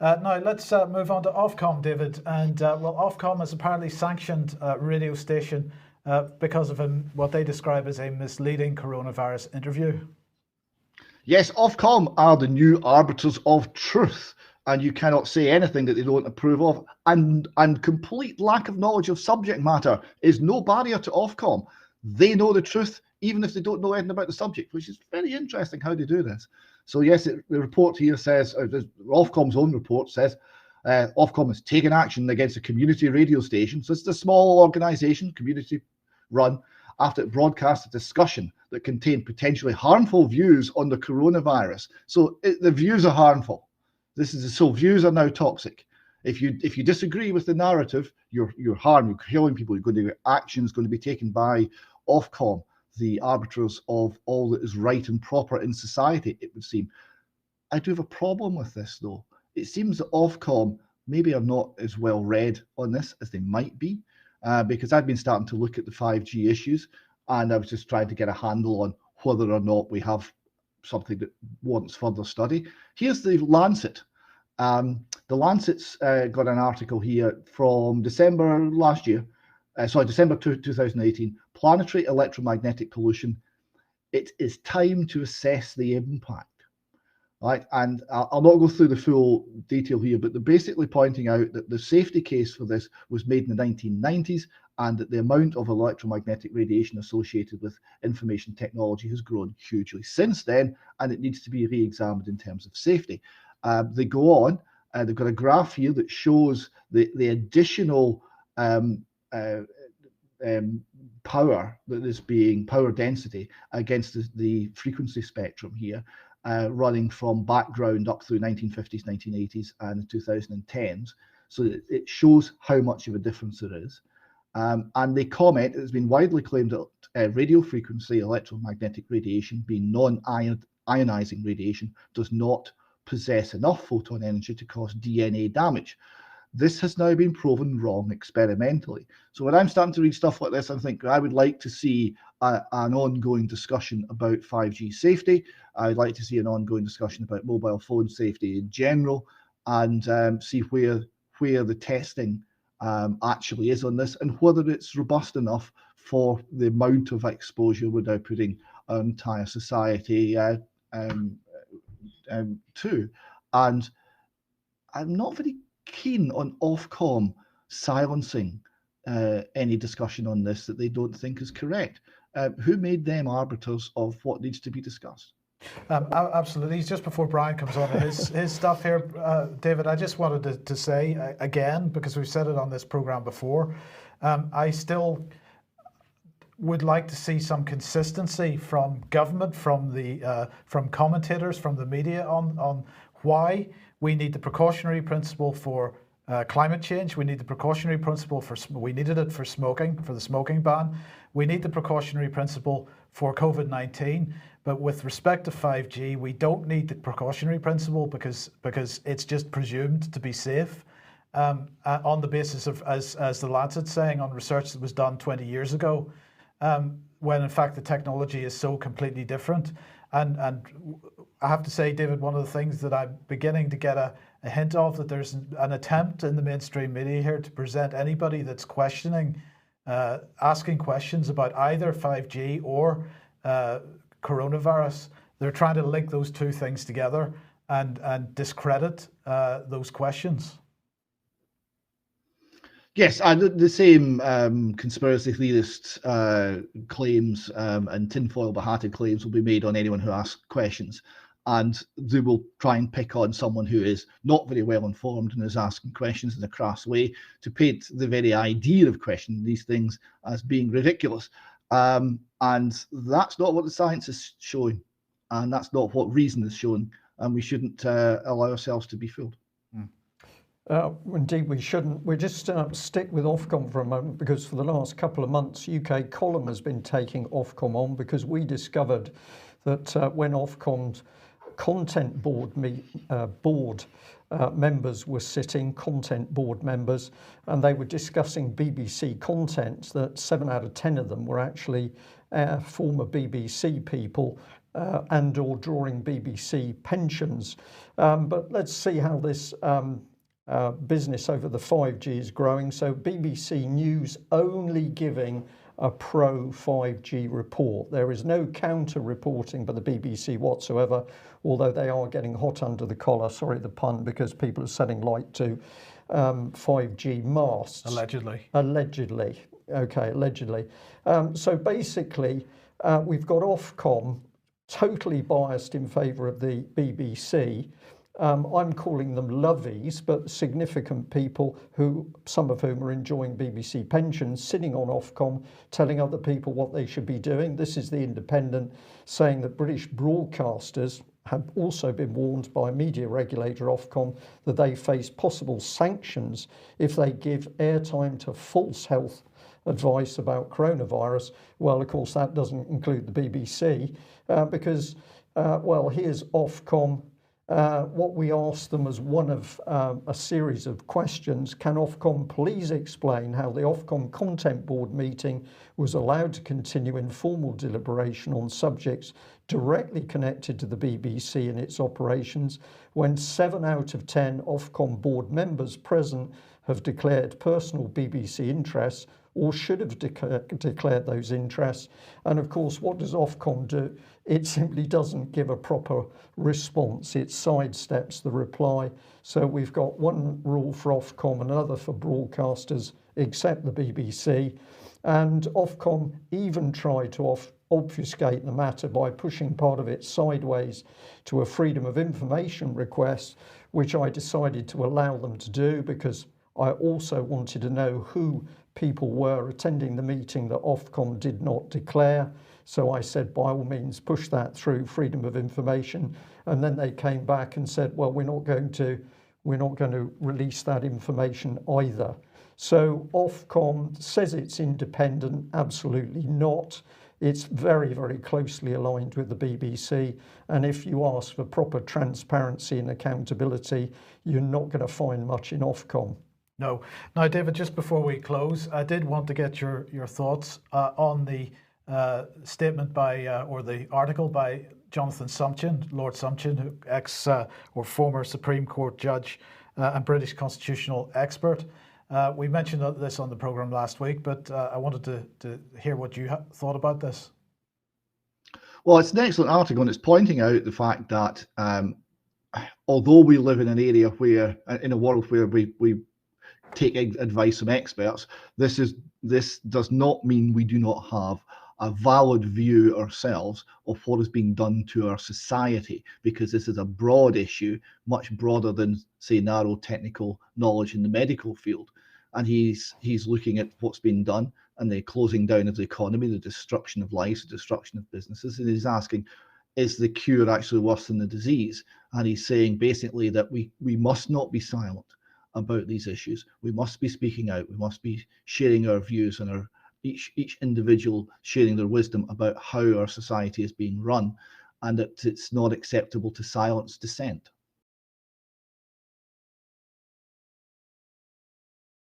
Now let's move on to Ofcom, David. And well, Ofcom has apparently sanctioned a radio station because of what they describe as a misleading coronavirus interview. Yes, Ofcom are the new arbiters of truth, and you cannot say anything that they don't approve of. And complete lack of knowledge of subject matter is no barrier to Ofcom. They know the truth, even if they don't know anything about the subject, which is very interesting how they do this. So yes, the report here says, Ofcom's own report says, Ofcom has taken action against a community radio station. So it's a small organisation, community run, after it broadcast a discussion that contained potentially harmful views on the coronavirus. So the views are harmful. So views are now toxic. If you disagree with the narrative, you're harmed, you're killing people, you're going to get actions going to be taken by Ofcom, the arbiters of all that is right and proper in society, it would seem. I do have a problem with this, though. It seems that Ofcom maybe are not as well read on this as they might be, because I've been starting to look at the 5G issues, and I was just trying to get a handle on whether or not we have something that warrants further study. Here's the Lancet. The Lancet's got an article here from December last year, December 2018, planetary electromagnetic pollution. It is time to assess the impact. Right, and I'll not go through the full detail here, but they're basically pointing out that the safety case for this was made in the 1990s, and that the amount of electromagnetic radiation associated with information technology has grown hugely since then, and it needs to be re-examined in terms of safety. They go on, they've got a graph here that shows the additional power that is being, power density against the frequency spectrum here. Running from background up through 1950s, 1980s, and 2010s. So it shows how much of a difference there is. And they comment, it's been widely claimed that radio frequency electromagnetic radiation, being non-ionizing radiation, does not possess enough photon energy to cause DNA damage. This has now been proven wrong experimentally. So when I'm starting to read stuff like this, I think I would like to see an ongoing discussion about 5G safety. I'd like to see an ongoing discussion about mobile phone safety in general, and see where the testing actually is on this, and whether it's robust enough for the amount of exposure we're now putting our entire society to. And I'm not very keen on Ofcom silencing any discussion on this that they don't think is correct. Who made them arbiters of what needs to be discussed? Absolutely. Just before Brian comes on his stuff here, David, I just wanted to say again, because we've said it on this program before, I still would like to see some consistency from government, from commentators, from the media on why we need the precautionary principle for climate change. We need the precautionary principle we needed it for smoking, for the smoking ban. We need the precautionary principle for COVID-19. But with respect to 5G, we don't need the precautionary principle because it's just presumed to be safe on the basis of, as the Lancet's saying, on research that was done 20 years ago, when in fact the technology is so completely different. And I have to say, David, one of the things that I'm beginning to get a hint of, that there's an attempt in the mainstream media here to present anybody that's questioning, asking questions about either 5G or coronavirus. They're trying to link those two things together and discredit those questions. Yes, the same conspiracy theorist claims and tinfoil hat claims will be made on anyone who asks questions. And they will try and pick on someone who is not very well informed and is asking questions in a crass way to paint the very idea of questioning these things as being ridiculous. And that's not what the science is showing. And that's not what reason is showing. And we shouldn't allow ourselves to be fooled. Indeed, we shouldn't. We'll just stick with Ofcom for a moment, because for the last couple of months, UK Column has been taking Ofcom on, because we discovered that when Ofcom's content board members were sitting, content board members, and they were discussing BBC content, that 7 out of 10 of them were actually former BBC people and or drawing BBC pensions. But let's see how this business over the 5G is growing. So BBC News only giving a pro 5G report. There is no counter reporting by the BBC whatsoever, although they are getting hot under the collar, sorry the pun, because people are setting light to 5G masts. Allegedly. Allegedly. Okay, allegedly. So basically, we've got Ofcom totally biased in favour of the BBC. I'm calling them lovies, but significant people who, some of whom are enjoying BBC pensions, sitting on Ofcom, telling other people what they should be doing. This is the Independent saying that British broadcasters have also been warned by media regulator Ofcom that they face possible sanctions if they give airtime to false health advice about coronavirus. Well, of course, that doesn't include the BBC because, well, here's Ofcom. What we asked them as one of a series of questions: can Ofcom please explain how the Ofcom Content Board meeting was allowed to continue informal deliberation on subjects directly connected to the BBC and its operations when 7 out of 10 Ofcom board members present have declared personal BBC interests or should have declared those interests. And of course, what does Ofcom do? It simply doesn't give a proper response. It sidesteps the reply. So we've got one rule for Ofcom, another for broadcasters, except the BBC. And Ofcom even tried to obfuscate the matter by pushing part of it sideways to a freedom of information request, which I decided to allow them to do because I also wanted to know who people were attending the meeting that Ofcom did not declare. So I said, by all means, push that through freedom of information. And then they came back and said, well, we're not going to release that information either. So Ofcom says it's independent, absolutely not. It's very, very closely aligned with the BBC. And if you ask for proper transparency and accountability, you're not going to find much in Ofcom. No. Now, David, just before we close, I did want to get your thoughts on the statement by, or the article by Jonathan Sumption, Lord Sumption, ex or former Supreme Court judge and British constitutional expert. We mentioned this on the programme last week, but I wanted to hear what you thought about this. Well, it's an excellent article, and it's pointing out the fact that although we live in an area where, in a world where we take advice from experts, this does not mean we do not have a valid view ourselves of what is being done to our society, because this is a broad issue, much broader than, say, narrow technical knowledge in the medical field. And he's looking at what's been done and the closing down of the economy, the destruction of lives, the destruction of businesses, and he's asking, is the cure actually worse than the disease? And he's saying basically that we must not be silent about these issues. We must be speaking out. We must be sharing our views and each individual sharing their wisdom about how our society is being run, and that it's not acceptable to silence dissent.